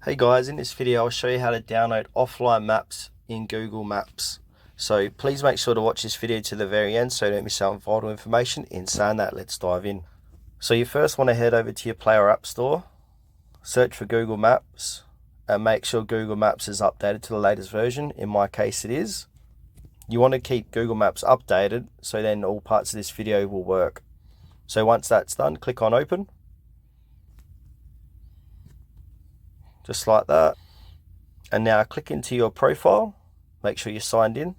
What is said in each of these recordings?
Hey guys, in this video I'll show you how to download offline maps in Google Maps. So please make sure to watch this video to the very end so you don't miss out on vital information. In saying that, let's dive in. So you first want to head over to your Play or App Store, search for Google Maps, and make sure Google Maps is updated to the latest version. In my case it is. You want to keep Google Maps updated so then all parts of this video will work. So once that's done, click on Open. Just like that. And now click into your profile, make sure you're signed in.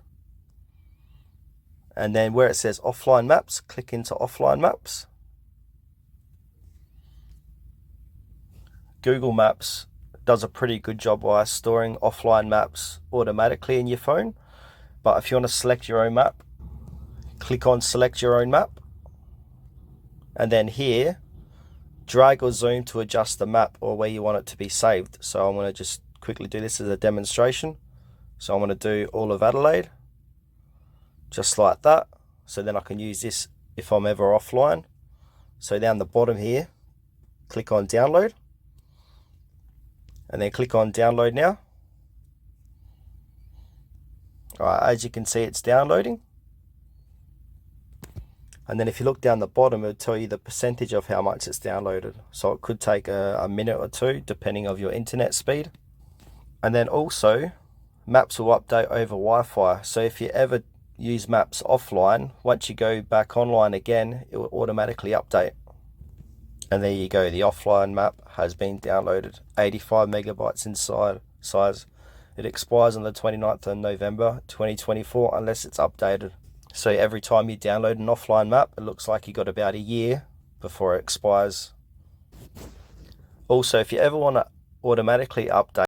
And then where it says offline maps, click into offline maps. Google Maps does a pretty good job by storing offline maps automatically in your phone. But if you want to select your own map, click on select your own map. And then here, drag or zoom to adjust the map or where you want it to be saved. So I'm going to just quickly do this as a demonstration. So I'm going to do all of Adelaide, just like that. So then I can use this if I'm ever offline. So down the bottom here, click on download. And then click on download now. Alright, as you can see, it's downloading. And then if you look down the bottom, it'll tell you the percentage of how much it's downloaded. So it could take a minute or two, depending on your internet speed. And then also, Maps will update over Wi-Fi. So if you ever use Maps offline, once you go back online again, it will automatically update. And there you go, the offline map has been downloaded. 85 megabytes in size. It expires on the 29th of November 2024 unless it's updated. So every time you download an offline map, it looks like you got about a year before it expires. Also, if you ever want to automatically update